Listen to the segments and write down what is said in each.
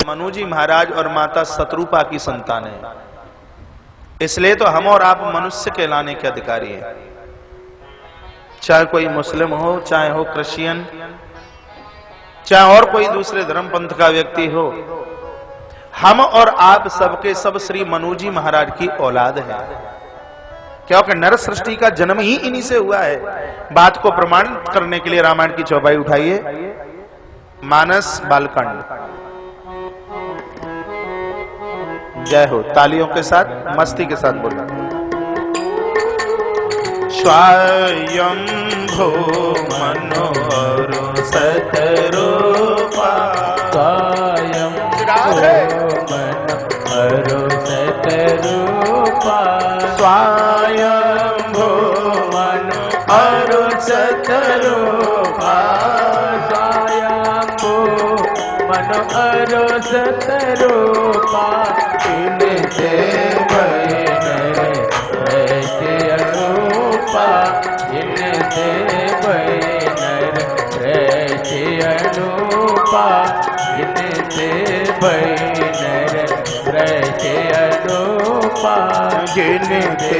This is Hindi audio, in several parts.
मनु जी महाराज और माता शत्रुपा की संतान है, इसलिए तो हम और आप मनुष्य कहलाने के अधिकारी हैं। चाहे कोई मुस्लिम हो, चाहे हो क्रिश्चियन, चाहे और कोई दूसरे धर्म पंथ का व्यक्ति हो, हम और आप सबके सब श्री मनु जी महाराज की औलाद है, क्योंकि नर सृष्टि का जन्म ही इन्हीं से हुआ है। बात को प्रमाण करने के लिए रामायण की चौपाई उठाइए, मानस बालकांड। जय हो, तालियों के साथ, मस्ती के साथ बोलना। स्वयंभो मनोहरो सतरूपा, स्वयंभो मनोहरो सतरूपा, स्वयंभो मनोहरो सतरूपा, स्वयंभो मनोहरो सतरूपा, इनसे रहते अनूपा, इनसे रहते अनूपा, इनसे रहते अनूपा, जिनसे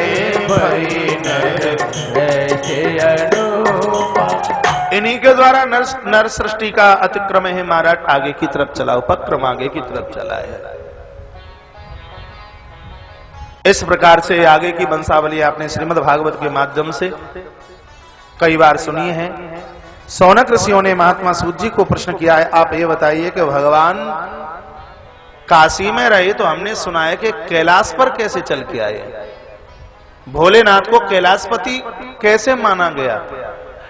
रहते अनूपा। इन्हीं के द्वारा नर सृष्टि का अतिक्रम है महाराज आगे की तरफ चला, उपक्रम आगे की तरफ चला है। इस प्रकार से आगे की वंशावली आपने श्रीमद् भागवत के माध्यम से कई बार सुनी है। सौनक ऋषियों ने महात्मा सूत जी को प्रश्न किया है, आप ये बताइए कि भगवान काशी में रहे तो हमने सुना है कि कैलाश पर कैसे चल के आए? भोलेनाथ को कैलाशपति कैसे माना गया?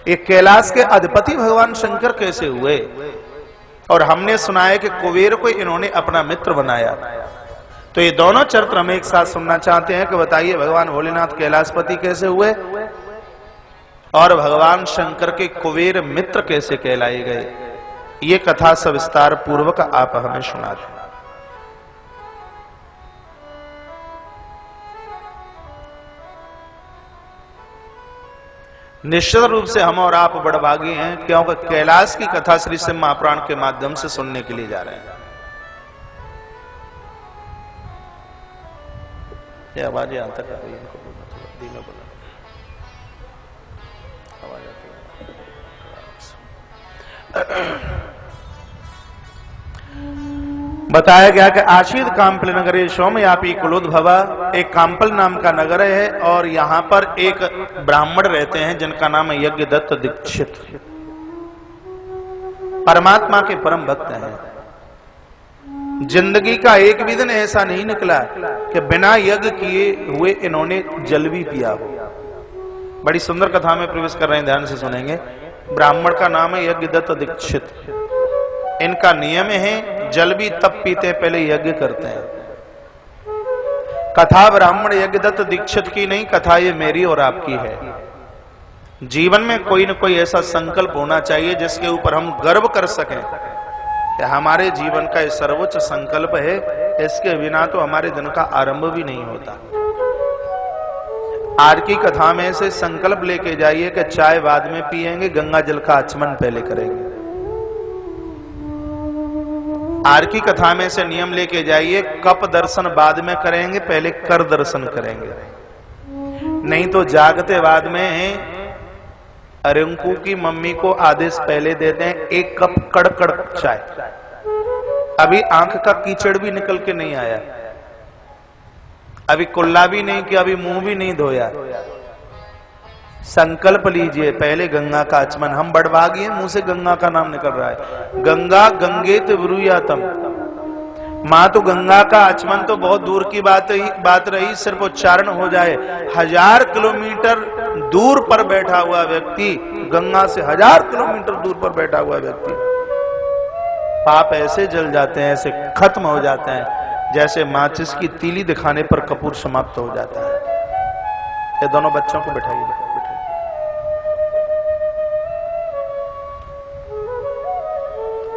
ये कैलाश के अधिपति भगवान शंकर कैसे हुए? और हमने सुना है कि कुबेर को इन्होंने अपना मित्र बनाया। तो ये दोनों चरित्र हम एक साथ सुनना चाहते हैं कि बताइए भगवान भोलेनाथ कैलाशपति कैसे हुए और भगवान शंकर के कुबेर मित्र कैसे कहलाए गए? ये कथा सविस्तार पूर्वक आप हमें सुना दें। निश्चित रूप से हम और आप बड़भागी हैं, क्योंकि कैलाश की कथा श्री शिव महापुराण के माध्यम से सुनने के लिए जा रहे हैं। ये आवाज यहाँ तक आ रही है, इनको बोलना थोड़ा धीमे बोलना, आवाज आती है। बताया गया कि आशीद कांपल नगरे सोमयापी कुलोद्भवा, एक कांपल नाम का नगर है और यहाँ पर एक ब्राह्मण रहते हैं जिनका नाम है यज्ञदत्त दीक्षित। परमात्मा के परम भक्त हैं। जिंदगी का एक भी दिन ऐसा नहीं निकला कि बिना यज्ञ किए हुए इन्होंने जल भी पिया हो। बड़ी सुंदर कथा में प्रवेश कर रहे हैं, ध्यान से सुनेंगे। ब्राह्मण का नाम है यज्ञदत्त दीक्षित। इनका नियम है जल भी तब पीते पहले यज्ञ करते हैं। कथा ब्राह्मण यज्ञदत्त दीक्षित की नहीं, कथा ये मेरी और आपकी है। जीवन में कोई न कोई ऐसा संकल्प होना चाहिए जिसके ऊपर हम गर्व कर सकें कि हमारे जीवन का ये सर्वोच्च संकल्प है, इसके बिना तो हमारे दिन का आरंभ भी नहीं होता। आज की कथा में से संकल्प लेके जाइए कि चाय बाद में पिएंगे, गंगा जल का आचमन पहले करेंगे। आज की कथा में से नियम लेके जाइए, कप दर्शन बाद में करेंगे, पहले कर दर्शन करेंगे। नहीं तो जागते बाद में रिंकू की मम्मी को आदेश पहले देते हैं, एक कप कड़कड़ चाय। अभी आंख का कीचड़ भी निकल के नहीं आया, अभी कुल्ला भी नहीं किया, अभी मुंह भी नहीं धोया। संकल्प लीजिए पहले गंगा का आचमन। हम बड़भागी हैं, मुंह से गंगा का नाम निकल रहा है। गंगा गंगेत ब्रूयातम, मां तो गंगा का आचमन तो बहुत दूर की बात रही, सिर्फ उच्चारण हो जाए। 1000 किलोमीटर दूर पर बैठा हुआ व्यक्ति, गंगा से 1000 किलोमीटर दूर पर बैठा हुआ व्यक्ति, पाप ऐसे जल जाते हैं, ऐसे खत्म हो जाते हैं जैसे माचिस की तीली दिखाने पर कपूर समाप्त हो जाता है। ये दोनों बच्चों को बैठाइए।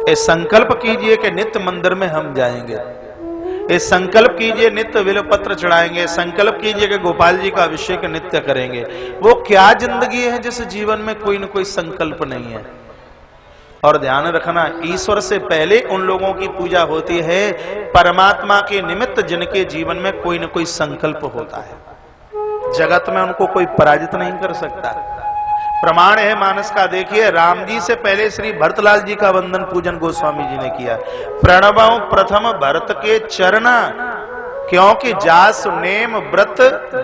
संकल्प कीजिए कि नित्य मंदिर में हम जाएंगे। इस संकल्प कीजिए नित्य बिल्वपत्र चढ़ाएंगे। संकल्प कीजिए कि गोपाल जी का अभिषेक नित्य करेंगे। वो क्या जिंदगी है जिस जीवन में कोई न कोई संकल्प नहीं है। और ध्यान रखना, ईश्वर से पहले उन लोगों की पूजा होती है परमात्मा के निमित्त जिनके जीवन में कोई न कोई संकल्प होता है। जगत में उनको कोई पराजित नहीं कर सकता। प्रमाण है मानस का, देखिए राम जी से पहले श्री भरतलाल जी का वंदन पूजन गोस्वामी जी ने किया। प्रणवं प्रथम भरत के चरना, क्योंकि जास नेम व्रत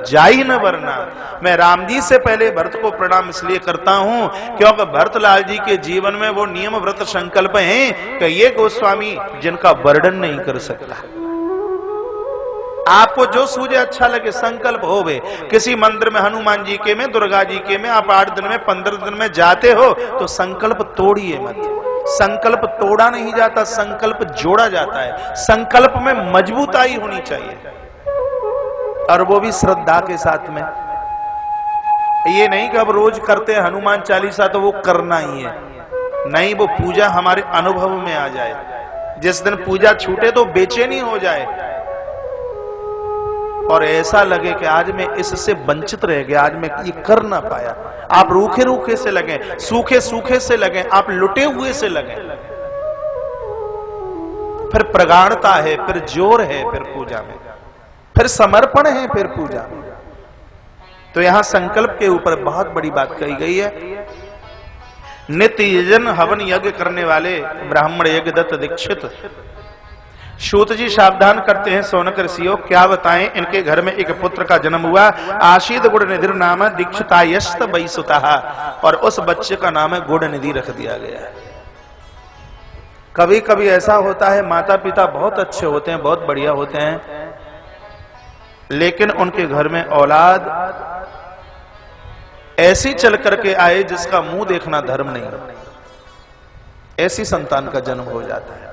जाई न वरना। मैं राम जी से पहले भरत को प्रणाम इसलिए करता हूं क्योंकि भरतलाल जी के जीवन में वो नियम व्रत संकल्प हैं कि ये गोस्वामी जिनका वर्णन नहीं कर सकता। आपको जो सूझे अच्छा लगे संकल्प हो वे, किसी मंदिर में हनुमान जी के में, दुर्गा जी के में आप 8 दिन में 15 दिन में जाते हो तो संकल्प तोड़िए मत। संकल्प तोड़ा नहीं जाता, संकल्प जोड़ा जाता है। संकल्प में मजबूताई होनी चाहिए और वो भी श्रद्धा के साथ में। ये नहीं कि अब रोज करते हैं हनुमान चालीसा तो वो करना ही है, नहीं, वो पूजा हमारे अनुभव में आ जाए। जिस दिन पूजा छूटे तो बेचैनी हो जाए और ऐसा लगे कि आज मैं इससे वंचित रह गया, आज मैं ये कर ना पाया। आप रूखे रूखे से लगे, सूखे सूखे से लगे, आप लुटे हुए से लगे। फिर प्रगाढ़ता है, फिर जोर है, फिर पूजा में, फिर समर्पण है, फिर पूजा में। तो यहां संकल्प के ऊपर बहुत बड़ी बात कही गई है। नित्य यजन हवन यज्ञ करने वाले ब्राह्मण यज्ञ दत्त दीक्षित सूत जी सावधान करते हैं, सौनक ऋषियों क्या बताएं, इनके घर में एक पुत्र का जन्म हुआ। आशीद गुड़ निधि नाम दीक्षितायस्त वैसुता, और उस बच्चे का नाम है गुड़ निधि रख दिया गया है। कभी कभी ऐसा होता है माता पिता बहुत अच्छे होते हैं, बहुत बढ़िया होते हैं, लेकिन उनके घर में औलाद ऐसी चल करके आए जिसका मुंह देखना धर्म नहीं, ऐसी संतान का जन्म हो जाता है।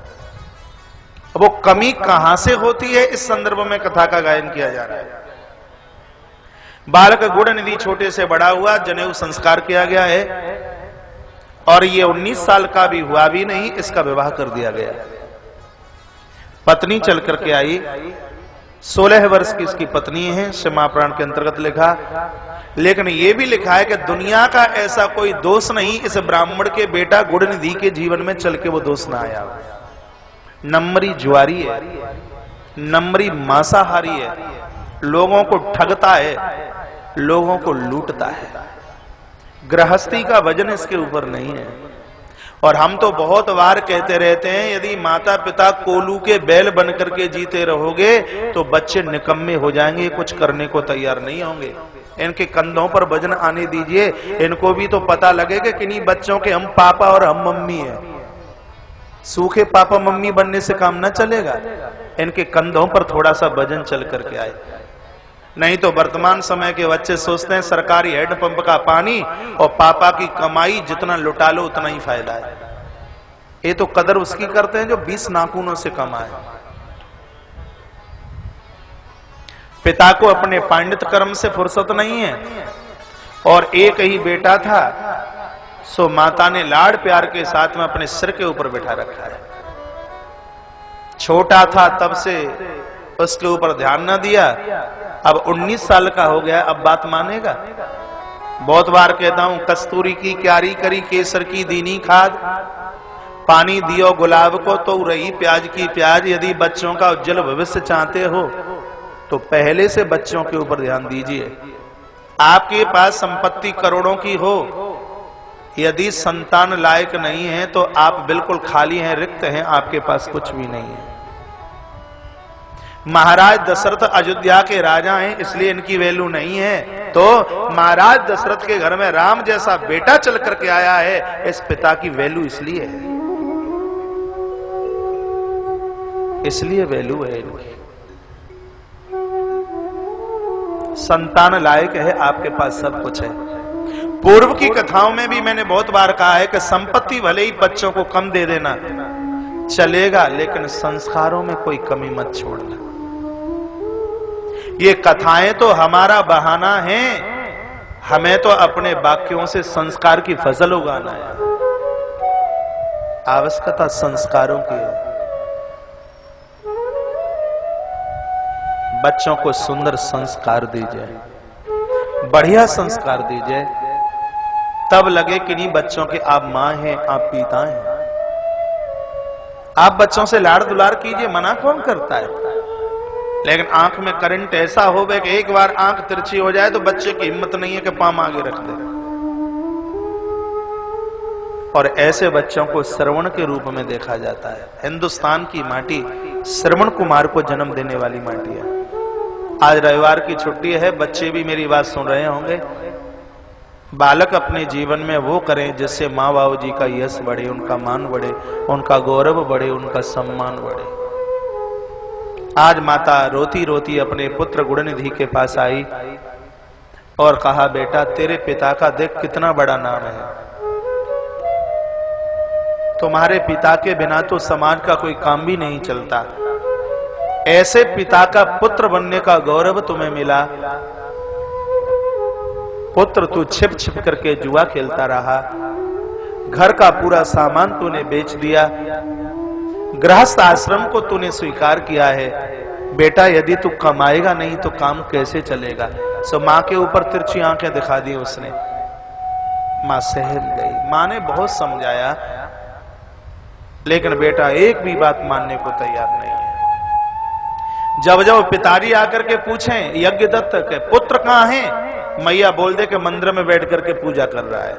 वो कमी कहां से होती है, इस संदर्भ में कथा का गायन किया जा रहा है। बालक गुड़ निधि छोटे से बड़ा हुआ, जनेऊ संस्कार किया गया है और ये 19 साल का भी हुआ भी नहीं, इसका विवाह कर दिया गया। पत्नी चल करके आई, 16 वर्ष की इसकी पत्नी है, क्षमाप्राण के अंतर्गत लिखा। लेकिन ये भी लिखा है कि दुनिया का ऐसा कोई दोष नहीं इस ब्राह्मण के बेटा गुड़ निधि के जीवन में चल के वो दोष ना आया। नम्री जुआरी है, नम्री मांसाहारी है, लोगों को ठगता है, लोगों को लूटता है। गृहस्थी का वजन इसके ऊपर नहीं है। और हम तो बहुत बार कहते रहते हैं, यदि माता पिता कोलू के बैल बन करके जीते रहोगे तो बच्चे निकम्मे हो जाएंगे, कुछ करने को तैयार नहीं होंगे। इनके कंधों पर वजन आने दीजिए, इनको भी तो पता लगे कि किन्हीं बच्चों के हम पापा और हम मम्मी हैं। सूखे पापा मम्मी बनने से काम ना चलेगा, इनके कंधों पर थोड़ा सा वजन चल करके आए। नहीं तो वर्तमान समय के बच्चे सोचते हैं सरकारी हैंडपंप का पानी और पापा की कमाई, जितना लुटा लो उतना ही फायदा है। ये तो कदर उसकी करते हैं जो 20 नाखूनों से कमाए। पिता को अपने पांडित कर्म से फुर्सत नहीं है और एक ही बेटा था, सो माता ने लाड़ प्यार के साथ में अपने सिर के ऊपर बिठा रखा है। छोटा था तब से उसके ऊपर ध्यान न दिया, अब 19 साल का हो गया, अब बात मानेगा। बहुत बार कहता हूं, कस्तूरी की क्यारी करी केसर की दीनी खाद, पानी दियो गुलाब को तो रही प्याज की प्याज। यदि बच्चों का उज्जवल भविष्य चाहते हो तो पहले से बच्चों के ऊपर ध्यान दीजिए। आपके पास संपत्ति करोड़ों की हो, यदि संतान लायक नहीं है तो आप बिल्कुल खाली हैं, रिक्त हैं, आपके पास कुछ भी नहीं है। महाराज दशरथ अयोध्या के राजा हैं, इसलिए इनकी वैल्यू नहीं है। तो महाराज दशरथ के घर में राम जैसा बेटा चल करके आया है, इस पिता की वैल्यू इसलिए है, इसलिए वैल्यू है इनकी। संतान लायक है, आपके पास सब कुछ है। पूर्व की कथाओं में भी मैंने बहुत बार कहा है कि संपत्ति भले ही बच्चों को कम दे देना चलेगा, लेकिन संस्कारों में कोई कमी मत छोड़ना। ये कथाएं तो हमारा बहाना है, हमें तो अपने वाक्यों से संस्कार की फसल उगाना है। आवश्यकता संस्कारों की है। बच्चों को सुंदर संस्कार दीजिए, बढ़िया संस्कार दीजिए, तब लगे कि नहीं बच्चों के आप मां हैं, आप पिता हैं। आप बच्चों से लाड़ दुलार कीजिए, मना कौन करता है, लेकिन आंख में करंट ऐसा हो कि एक बार आंख तिरछी हो जाए तो बच्चे की हिम्मत नहीं है कि पाम आगे रख दे। और ऐसे बच्चों को श्रवण के रूप में देखा जाता है। हिंदुस्तान की माटी श्रवण कुमार को जन्म देने वाली माटी है। आज रविवार की छुट्टी है, बच्चे भी मेरी बात सुन रहे होंगे। बालक अपने जीवन में वो करें जिससे माँ बाबू जी का यश बढ़े, उनका मान बढ़े, उनका गौरव बढ़े, उनका सम्मान बढ़े। आज माता रोती रोती अपने पुत्र गुणनिधि के पास आई और कहा, बेटा तेरे पिता का देख कितना बड़ा नाम है, तुम्हारे पिता के बिना तो समाज का कोई काम भी नहीं चलता। ऐसे पिता का पुत्र बनने का गौरव तुम्हें मिला। पुत्र तू छिप छिप करके जुआ खेलता रहा, घर का पूरा सामान तूने बेच दिया, गृहस्थ आश्रम को तूने स्वीकार किया है। बेटा यदि तू कमाएगा नहीं तो काम कैसे चलेगा। सो मां के ऊपर तिरछी आंखें दिखा दी उसने। मां सहम गई। मां ने बहुत समझाया, लेकिन बेटा एक भी बात मानने को तैयार नहीं है। जब जब पिताजी आकर के पूछें यज्ञदत्त के पुत्र कहां है, मैया बोल दे कि मंदिर में बैठ करके पूजा कर रहा है।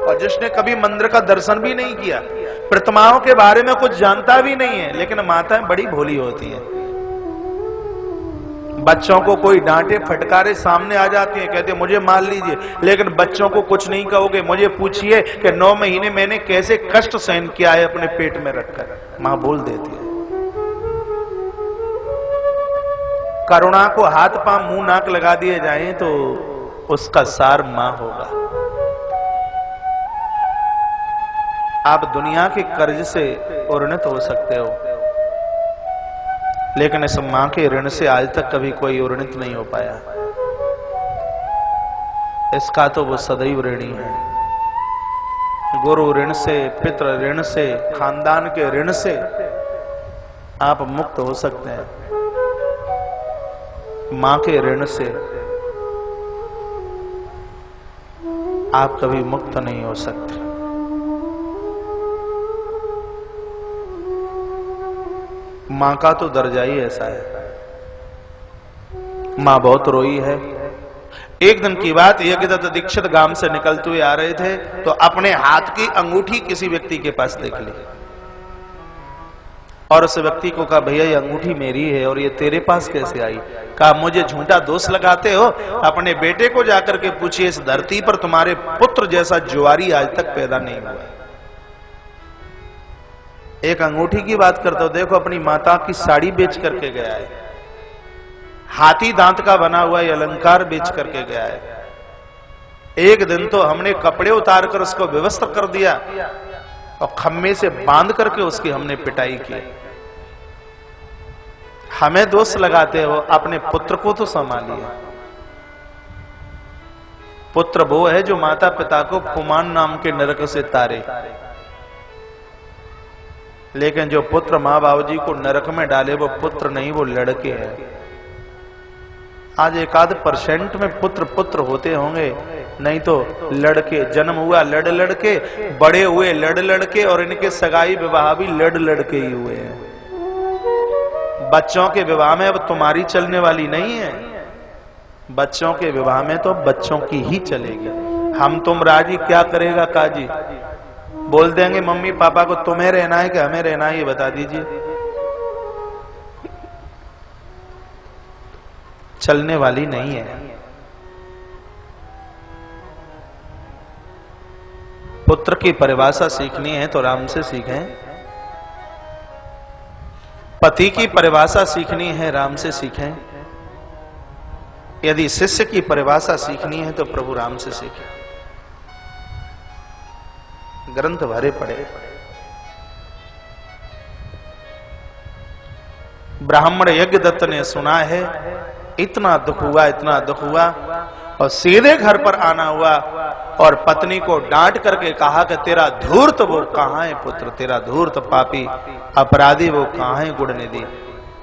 और जिसने कभी मंदिर का दर्शन भी नहीं किया, प्रतिमाओं के बारे में कुछ जानता भी नहीं है, लेकिन माताएं बड़ी भोली होती हैं। बच्चों को कोई डांटे फटकारे सामने आ जाती हैं, कहते मुझे मार लीजिए, लेकिन बच्चों को कुछ नहीं कहोगे। मुझे पूछिए कि 9 महीने मैंने कैसे कष्ट सहन किया है अपने पेट में रखकर। मां बोल देती है। करुणा को हाथ पांव मुंह नाक लगा दिए जाएं तो उसका सार मां होगा। आप दुनिया के कर्ज से ऋणित हो सकते हो, लेकिन इस मां के ऋण से आज तक कभी कोई ऋणित नहीं हो पाया। इसका तो वो सदैव ऋणी है। गुरु ऋण से, पितृ ऋण से, खानदान के ऋण से आप मुक्त हो सकते हैं। मां के ऋण से आप कभी मुक्त नहीं हो सकते। मां का तो दर्जा ही ऐसा है। मां बहुत रोई है। एक दिन की बात, यज्ञदत्त दीक्षित गांव से निकलते हुए आ रहे थे तो अपने हाथ की अंगूठी किसी व्यक्ति के पास देख ली और उस व्यक्ति को कहा, भैया ये अंगूठी मेरी है और ये तेरे पास कैसे आई? कहा, मुझे झूठा दोष लगाते हो? अपने बेटे को जाकर के पूछिए, इस धरती पर तुम्हारे पुत्र जैसा जुआरी आज तक पैदा नहीं हुआ। एक अंगूठी की बात करता हूं, देखो अपनी माता की साड़ी बेच करके गया है, हाथी दांत का बना हुआ ये अलंकार बेच करके गया है। एक दिन तो हमने कपड़े उतार कर उसको व्यवस्था कर दिया और खम्मे से बांध करके उसकी हमने पिटाई की। हमें दोष लगाते हो, अपने पुत्र को तो संभालिए। पुत्र वो है जो माता पिता को कुमान नाम के नरक से तारे, लेकिन जो पुत्र माँ बाबू जी को नरक में डाले वो पुत्र नहीं, वो लड़के हैं। आज 1-8% में पुत्र पुत्र होते होंगे, नहीं तो लड़के। जन्म हुआ लड़ लड़के, बड़े हुए लड़ लड़के, और इनके सगाई विवाह भी लड़ लड़के ही हुए हैं। बच्चों के विवाह में अब तुम्हारी चलने वाली नहीं है, बच्चों के विवाह में तो बच्चों की ही चलेगी। हम तुम राजी, क्या करेगा काजी? बोल देंगे मम्मी पापा को तुम्हें रहना है कि हमें रहना है, ये बता दीजिए। चलने वाली नहीं है। पुत्र की परिभाषा सीखनी है तो राम से सीखें, पति की परिभाषा सीखनी है राम से सीखें, यदि शिष्य की परिभाषा सीखनी है तो प्रभु राम से सीखें। ग्रंथ भरे पड़े। ब्राह्मण यज्ञदत्त ने सुना है, इतना दुख हुआ, इतना दुख हुआ, और सीधे घर पर आना हुआ और पत्नी को डांट करके कहा कि तेरा धूर्त वो कहां है पुत्र, तेरा धूर्त पापी अपराधी वो कहां है गुणनिधि।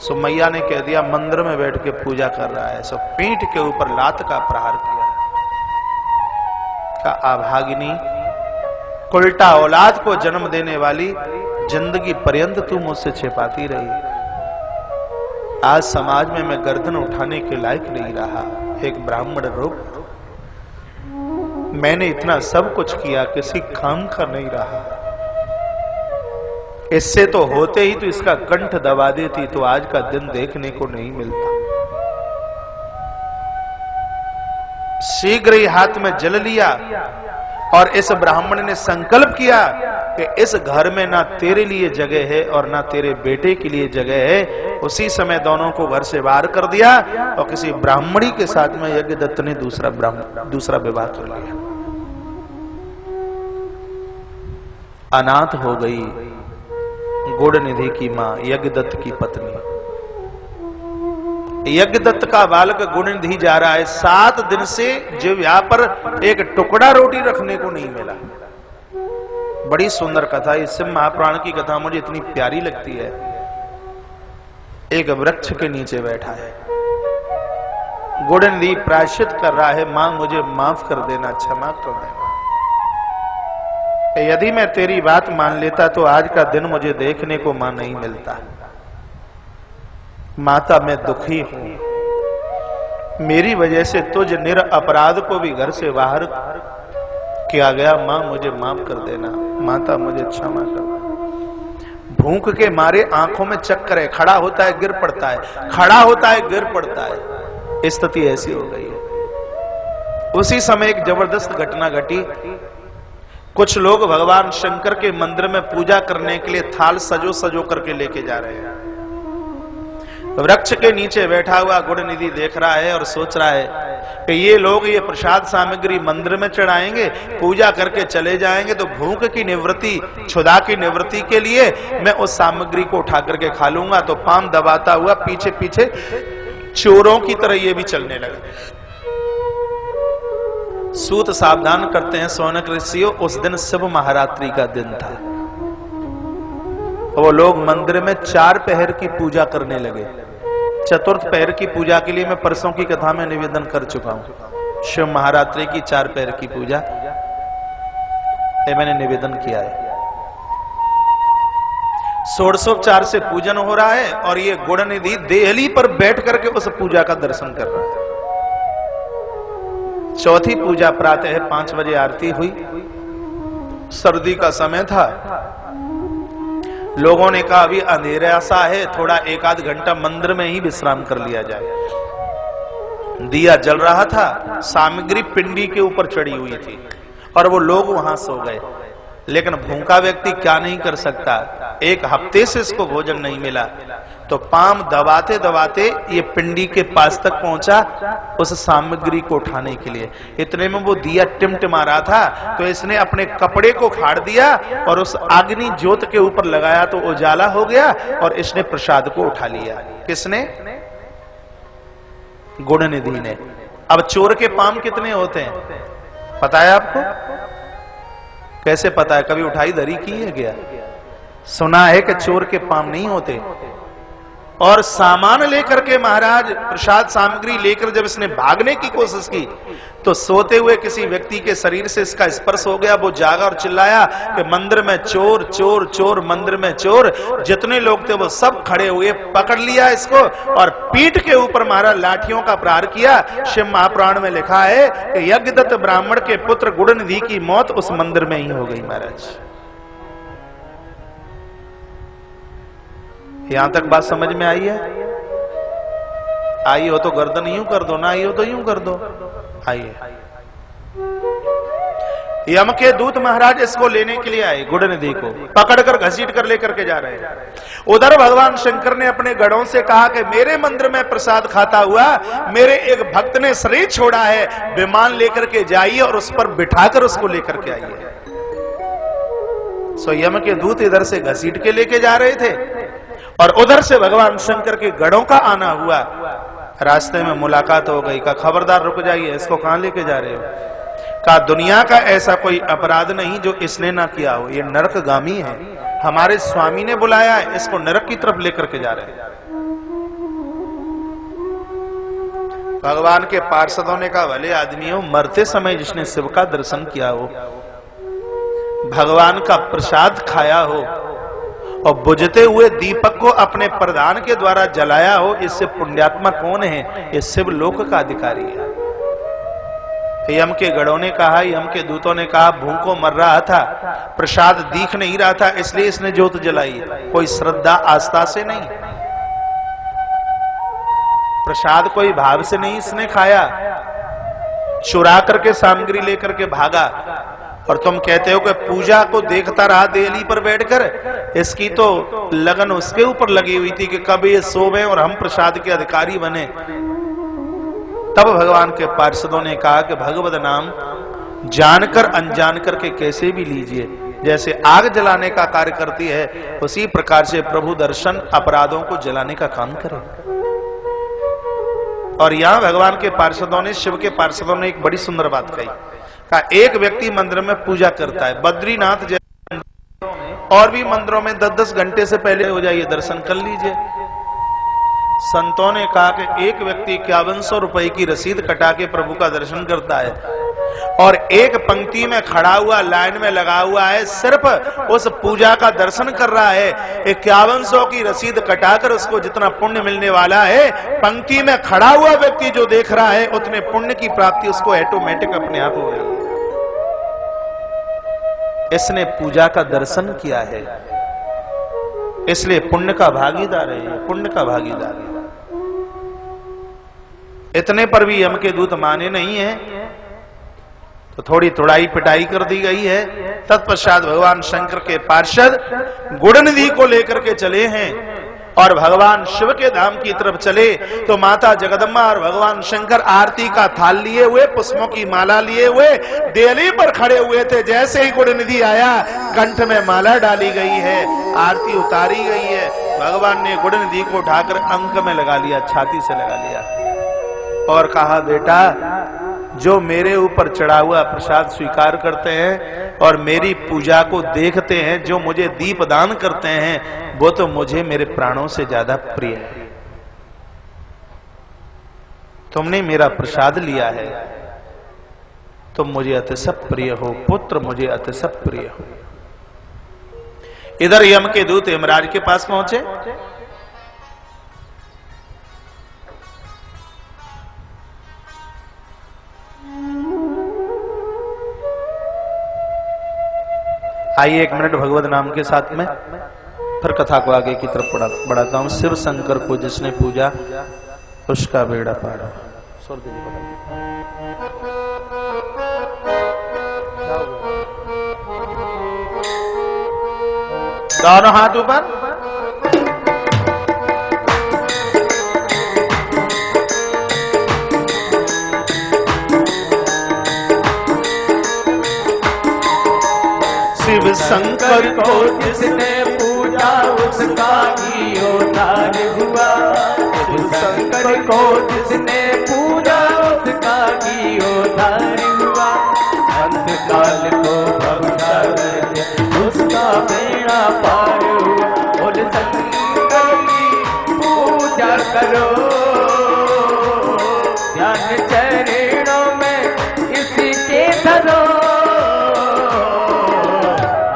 सो मैया ने कह दिया मंदिर में बैठ के पूजा कर रहा है। सो पीठ के ऊपर लात का प्रहार किया। का अभागिनी, उल्टा औलाद को जन्म देने वाली, जिंदगी पर्यंत तू मुझसे छिपाती रही। आज समाज में मैं गर्दन उठाने के लायक नहीं रहा, एक ब्राह्मण रूप। मैंने इतना सब कुछ किया, किसी काम का नहीं रहा। इससे तो होते ही तो इसका कंठ दबा देती तो आज का दिन देखने को नहीं मिलता। शीघ्र ही हाथ में जल लिया और इस ब्राह्मण ने संकल्प किया कि इस घर में ना तेरे लिए जगह है और ना तेरे बेटे के लिए जगह है। उसी समय दोनों को घर से बाहर कर दिया और किसी ब्राह्मणी के साथ में यज्ञदत्त ने दूसरा विवाह कर लिया। अनाथ हो गई गुणनिधि की मां, यज्ञदत्त की पत्नी। यज्ञदत्त का बालक गुणनिधि जा रहा है, 7 दिन से जिह्वा पर एक टुकड़ा रोटी रखने को नहीं मिला। बड़ी सुंदर कथा, इस शिव महापुराण की कथा मुझे इतनी प्यारी लगती है। एक वृक्ष के नीचे बैठा है, गुणनिधि प्रायश्चित कर रहा है, मां मुझे माफ कर देना, क्षमा कर देना। यदि मैं तेरी बात मान लेता तो आज का दिन मुझे देखने को मां नहीं मिलता। माता मैं दुखी हूं, मेरी वजह से तुझ निरपराध को भी घर से बाहर किया गया। मां मुझे माफ कर देना, माता मुझे क्षमा कर। भूख के मारे आंखों में चक्कर है, खड़ा होता है गिर पड़ता है, खड़ा होता है गिर पड़ता है। स्थिति ऐसी हो गई है। उसी समय एक जबरदस्त घटना घटी। कुछ लोग भगवान शंकर के मंदिर में पूजा करने के लिए थाल सजो सजो करके लेके जा रहे हैं। वृक्ष के नीचे बैठा हुआ गुणनिधि देख रहा है और सोच रहा है कि ये लोग ये प्रसाद सामग्री मंदिर में चढ़ाएंगे, पूजा करके चले जाएंगे, तो भूख की निवृत्ति, क्षुधा की निवृत्ति के लिए मैं उस सामग्री को उठा करके खा लूंगा। तो पाम दबाता हुआ पीछे पीछे चोरों की तरह ये भी चलने लगा। सूत सावधान करते हैं सौनक ऋषियों, उस दिन शिव महारात्रि का दिन था। वो लोग मंदिर में 4 पहर की पूजा करने लगे। चतुर्थ पहर की पूजा के लिए मैं परसों की कथा में निवेदन कर चुका हूं। शिव महारात्रि की 4 पहर की पूजा ये मैंने निवेदन किया है। षोडशोपचार से पूजन हो रहा है और ये गुणनिधि देहली पर बैठ करके उस पूजा का दर्शन कर रहा है। चौथी पूजा प्रातः 5 बजे आरती हुई। सर्दी का समय था। लोगों ने कहा अभी अंधेरा सा है, थोड़ा 1-8 घंटा मंदिर में ही विश्राम कर लिया जाए। दिया जल रहा था, सामग्री पिंडी के ऊपर चढ़ी हुई थी और वो लोग वहां सो गए। लेकिन भूखा व्यक्ति क्या नहीं कर सकता, 1 हफ्ते से इसको भोजन नहीं मिला। तो पाम दबाते दबाते ये पिंडी के पास तक पहुंचा उस सामग्री को उठाने के लिए। इतने में वो दिया टिमटिमा रहा था, तो इसने अपने कपड़े को फाड़ दिया और उस अग्नि ज्योत के ऊपर लगाया तो उजाला हो गया और इसने प्रसाद को उठा लिया। किसने? गुणनिधि ने। अब चोर के पाम कितने होते हैं पता है आपको? कैसे पता है? कभी उठाई धरी की है क्या? सुना है कि चोर के पाम नहीं होते। और सामान लेकर के महाराज प्रसाद सामग्री लेकर जब इसने भागने की कोशिश की तो सोते हुए किसी व्यक्ति के शरीर से इसका स्पर्श हो गया। वो जागा और चिल्लाया कि मंदिर में चोर चोर चोर, मंदिर में चोर। जितने लोग थे वो सब खड़े हुए, पकड़ लिया इसको और पीठ के ऊपर महाराज लाठियों का प्रहार किया। शिव महापुराण में लिखा है कि यज्ञदत्त ब्राह्मण के पुत्र गुणनिधि की मौत उस मंदिर में ही हो गई। महाराज यहां तक बात समझ में आई है? आई हो तो गर्दन यूं कर दो, ना आई हो तो यूं कर दो। आइए। यम के दूत महाराज इसको लेने के लिए आए, गुणनिधि को पकड़कर घसीट कर लेकर के जा रहे हैं। उधर भगवान शंकर ने अपने गढ़ों से कहा कि मेरे मंदिर में प्रसाद खाता हुआ मेरे एक भक्त ने शरीर छोड़ा है, विमान लेकर के जाइए और उस पर बिठाकर उसको लेकर के आइए। सो यम के दूत इधर से घसीट के लेके जा रहे थे और उधर से भगवान शंकर के गढ़ों का आना हुआ। रास्ते में मुलाकात हो गई। का खबरदार रुक जाइए, इसको कहां लेके जा रहे हो? का दुनिया का ऐसा कोई अपराध नहीं जो इसने ना किया हो, ये नरकगामी है। हमारे स्वामी ने बुलाया है, इसको नरक की तरफ लेकर के जा रहे हैं। भगवान के पार्षदों ने कहा भले आदमी हो, मरते समय जिसने शिव का दर्शन किया हो, भगवान का प्रसाद खाया हो और बुझते हुए दीपक को अपने प्रधान के द्वारा जलाया हो, इससे पुण्यात्मा कौन है? ये शिव लोक का अधिकारी है। यम के गढ़ों ने कहा, यम के दूतों ने कहा, भूखों मर रहा था, प्रसाद दिख नहीं रहा था, इसलिए इसने ज्योत जलाई। कोई श्रद्धा आस्था से नहीं, प्रसाद कोई भाव से नहीं इसने खाया, चुरा करके सामग्री लेकर के भागा। और तुम कहते हो कि पूजा को देखता रहा देहली पर बैठकर। इसकी तो लगन उसके ऊपर लगी हुई थी कि कब ये सोवे और हम प्रसाद के अधिकारी बने। तब भगवान के पार्षदों ने कहा कि भगवत नाम जानकर अनजान करके कैसे भी लीजिए, जैसे आग जलाने का कार्य करती है, उसी प्रकार से प्रभु दर्शन अपराधों को जलाने का काम करे। और यहां भगवान के पार्षदों ने, शिव के पार्षदों ने एक बड़ी सुंदर बात कही। कहा एक व्यक्ति मंदिर में पूजा करता है, बद्रीनाथ जैसे और भी मंदिरों में 10-10 घंटे से पहले हो जाइए, दर्शन कर लीजिए। संतों ने कहा कि एक व्यक्ति 5100 रुपए की रसीद कटा के प्रभु का दर्शन करता है और एक पंक्ति में खड़ा हुआ, लाइन में लगा हुआ है, सिर्फ उस पूजा का दर्शन कर रहा है। 5100 की रसीद कटाकर उसको जितना पुण्य मिलने वाला है, पंक्ति में खड़ा हुआ व्यक्ति जो देख रहा है, उतने पुण्य की प्राप्ति उसको ऑटोमेटिक अपने आप हो गई। इसने पूजा का दर्शन किया है, इसलिए पुण्य का भागीदार है, पुण्य का भागीदार है। इतने पर भी यम के दूत माने नहीं है, तो थोड़ी तुड़ाई पिटाई कर दी गई है। तत्पश्चात भगवान शंकर के पार्षद गुड़ निधि को लेकर के चले हैं और भगवान शिव के धाम की तरफ चले तो माता जगदम्बा और भगवान शंकर आरती का थाल लिए हुए, पुष्पों की माला लिए हुए देहली पर खड़े हुए थे। जैसे ही गुड़ निधि आया, कंठ में माला डाली गई है, आरती उतारी गई है, भगवान ने गुड़ निधि को उठाकर अंक में लगा लिया, छाती से लगा लिया और कहा बेटा, जो मेरे ऊपर चढ़ा हुआ प्रसाद स्वीकार करते हैं और मेरी पूजा को देखते हैं, जो मुझे दीप दान करते हैं, वो तो मुझे मेरे प्राणों से ज्यादा प्रिय है। तुमने मेरा प्रसाद लिया है, तुम मुझे अतिशय प्रिय हो, पुत्र मुझे अतिशय प्रिय हो। इधर यम के दूत यमराज के पास पहुंचे। आइए 1 मिनट भगवत नाम के साथ में, फिर कथा को आगे की तरफ बढ़ाता हूं। शिव शंकर को जिसने पूजा उसका बेड़ा पार। दोनों हाथ ऊपर। शिव शंकर को जिसने पूजा उसका ही उद्धार हुआ। शिव शंकर को जिसने पूजा उसका ही उद्धार हुआ। अंतकाल को भवसागर से उसका बेड़ा पार हुआ। बोल शंकर की पूजा करो, ध्यान चरणों में इसके धरो।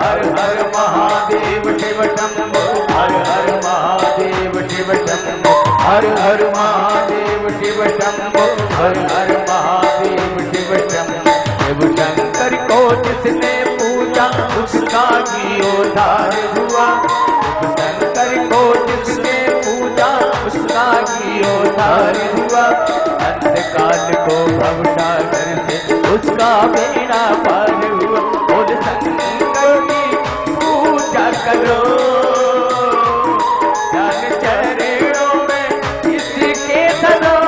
हर हर महादेव शिव शंभो, हर हर महादेव शिव शंभो, हर हर महादेव शिव शंभो। शिव शंकर को जिसने पूजा उसका ही उद्धार हुआ। शिव शंकर को जिसने पूजा उसका ही उद्धार हुआ। अंधकाल को भवसागर से उसका बेड़ा पार हुआ। बोल शंकर की पूजा करो, चरणों में इसके धरो।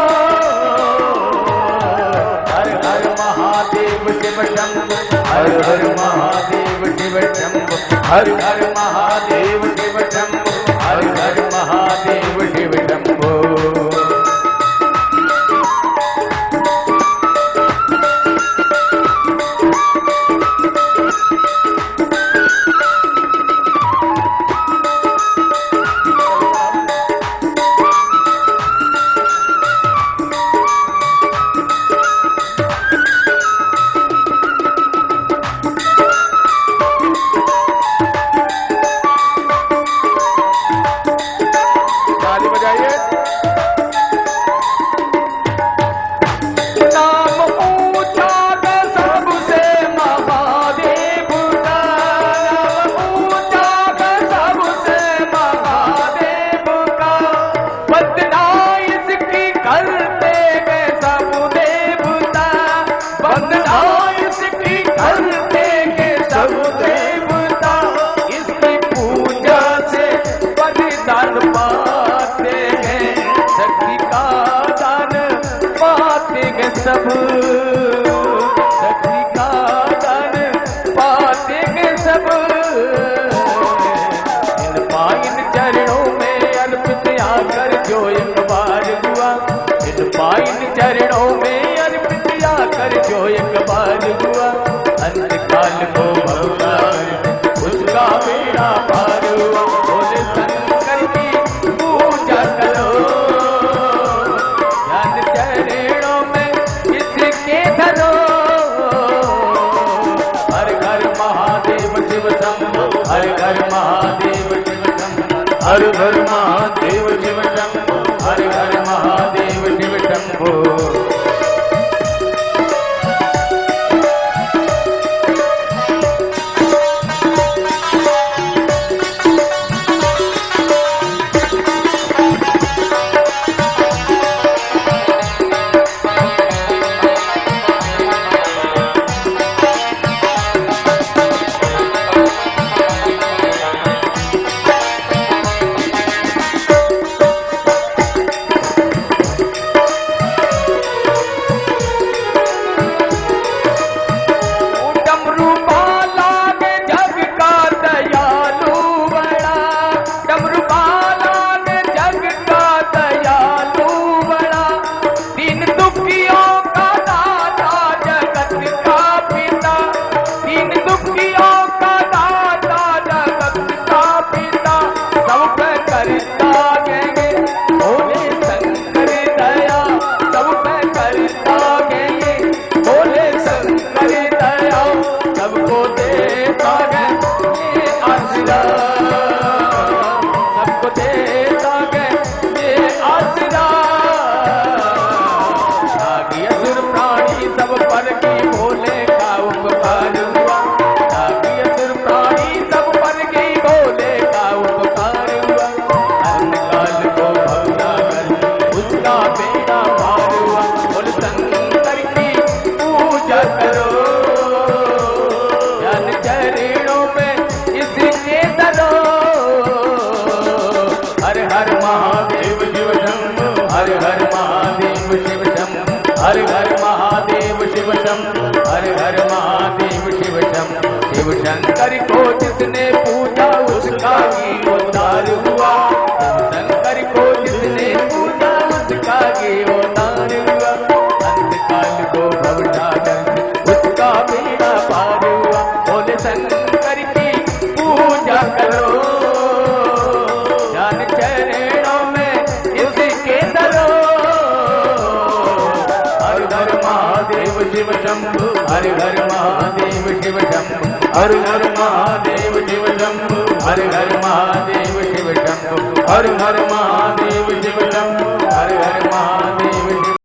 हर हर महादेव शिव शंभो, हर हर महादेव शिव शंभो, हर हर महादेव शिव शंभो, हर हर महादेव शिव शंभो। हर हर महादेव शिव शंभो हर हर महादेव शिव शंभो हर हर महादेव शिव शंभो हर हर महादेव शिव शंभो शिव शंकर को जिसने पूजा उसका ही उद्धार हुआ शिव शंकर को जिसने पूजा उसका ही उद्धार हुआ अंतकाल को भवसागर उसका बेड़ा पार हुआ बोले शंकर की पूजा करो जान चरणों में इसके दरो महादेव शिव शंभो हर हर महादेव शिव शंभो हर हर महादेव शिव शंभो हर हर महादेव शिव शंभो हर हर महादेव शिव शंभो हर हर